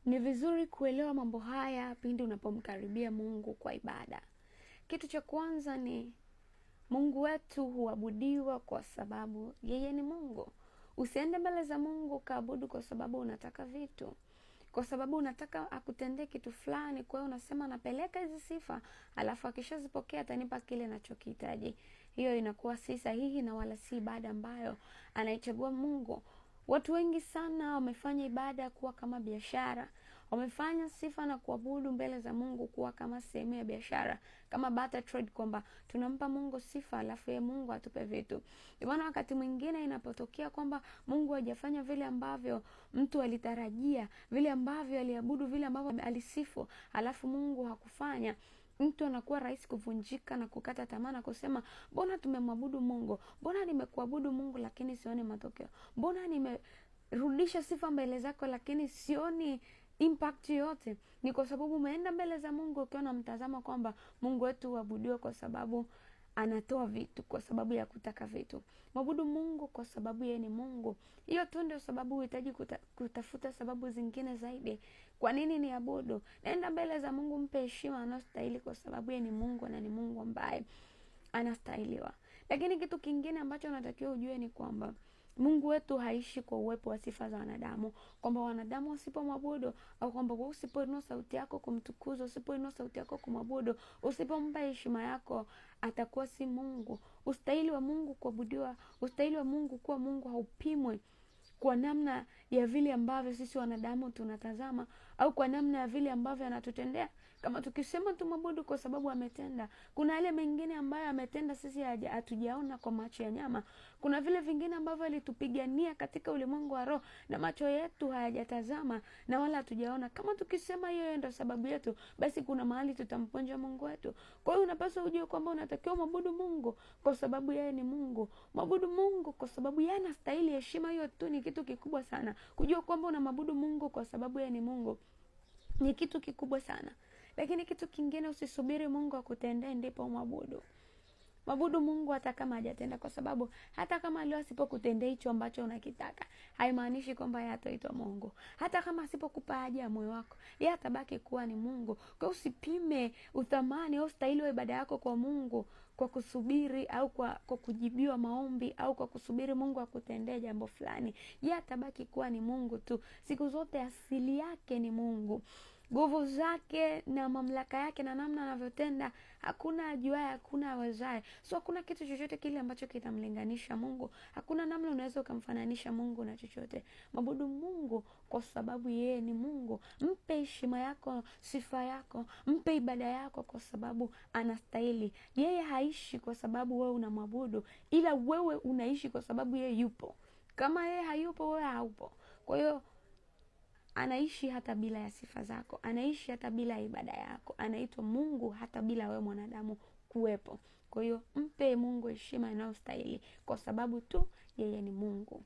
Ni vizuri kuelewa mambo haya pindi unapomkaribia Mungu kwa ibada. Kitu cha kwanza ni Mungu wetu huabudiwa kwa sababu yeye ni Mungu. Usiende mbele za Mungu kaabudu kwa sababu unataka vitu, kwa sababu unataka akutendee kitu fulani. Kwa hiyo unasema napeleka hizi sifa, alafu akishazipokea atanipa kile ninachokihitaji. Hiyo inakuwa si sahihi na wala si ibada ambayo anaichagua Mungu. Watu wengi sana wamefanya ibada kuwa kama biashara. Wamefanya sifa na kuabudu mbele za Mungu kuwa kama sehemu ya biashara, kama barter trade, kwamba tunampa Mungu sifa alafu yeye Mungu atupe vitu. Ndio maana wakati mwingine inapotokea kwamba Mungu hajafanya vile ambavyo mtu alitarajia, vile ambavyo aliabudu, vile ambavyo alisifu, alafu Mungu hakufanya, mtu anakuwa rahisi kuvunjika na kukata tamaa na kusema, mbona tumemwabudu Mungu? Mbona nimekuabudu Mungu lakini sioni matokeo? Mbona nimerudisha sifa mbele zako lakini sioni impact yote? Ni kwa sababu umeenda mbele za Mungu ukiwa unamtazama kwamba Mungu wetu huabudiwa kwa sababu anatoa vitu, kwa sababu ya kutaka vitu. Mwabudu Mungu kwa sababu yeye ni Mungu. Hiyo tu ndio sababu. Uhitaji kutafuta sababu zingine zaidi. Kwa nini niabudu? Nenda mbele za Mungu, mpe heshima anayostahili kwa sababu yeye ni Mungu na ni Mungu ambaye anastahiliwa. Lakini kitu kingine ambacho unatakiwa ujue ni kwamba Mungu wetu haishi kwa uwepo wa sifa za wanadamu, kwamba wanadamu wasipomwabudu, au kwamba usipoinua sauti yako kumtukuza, usipoinua sauti yako kumwabudu, usipompa heshima yako, atakuwa si Mungu. Ustahili wa Mungu kuabudiwa, ustahili wa Mungu kuwa Mungu haupimwi kwa namna ya vile ambavyo sisi wanadamu tunatazama, au kwa namna ya vile ambavyo anatutendea. Kama tukisema tumwabudu kwa sababu ametenda, kuna yale mengine ambayo ametenda sisi hatujaona kwa macho ya nyama. Kuna vile vingine ambavyo alitupigania katika ulimwengu wa roho na macho yetu hayajatazama na wala hatujaona. Kama tukisema hiyo ndio sababu yetu, basi kuna mahali tutamponja Mungu wetu. Kwa hiyo unapaswa ujue kwamba unatakiwa mwabudu Mungu kwa sababu yeye ni Mungu. Mwabudu Mungu kwa sababu yeye anastahili heshima. Hiyo tu ni kitu kikubwa sana. Kujua kwamba unamwabudu Mungu kwa sababu yeye ni Mungu ni kitu kikubwa sana. Lakini kitu kingine, usisubiri Mungu akutendee ndipo mwabudu. Mwabudu Mungu hata kama hajatenda, kwa sababu hata kama leo asipokutendea hicho ambacho unakitaka, haimaanishi kwamba yeye hataitwa Mungu. Hata kama asipokupa haja ya moyo wako, yeye atabaki kuwa ni Mungu. Kwa usipime uthamani au stahili wa ibada yako kwa Mungu kwa kusubiri au kwa kujibiwa maombi au kwa kusubiri Mungu akutendee jambo fulani. Yeye atabaki kuwa ni Mungu tu. Siku zote asili yake ni Mungu. Nguvu zake na mamlaka yake na namna anavyotenda, hakuna ajuaye, hakuna awezaye. So hakuna kitu chochote kile ambacho kitamlinganisha Mungu. Hakuna namna unaweza ukamfananisha Mungu na chochote. Mwabudu Mungu kwa sababu yeye ni Mungu. Mpe heshima yako, sifa yako, mpe ibada yako kwa sababu anastahili. Yeye haishi kwa sababu wewe unamwabudu, ila wewe unaishi kwa sababu yeye yupo. Kama yeye hayupo, wewe haupo. Kwa hiyo anaishi hata bila ya sifa zako, anaishi hata bila ya ibada yako. Anaitwa Mungu hata bila wewe mwanadamu kuwepo. Kwa hiyo mpe Mungu heshima inayostahili kwa sababu tu yeye ni Mungu.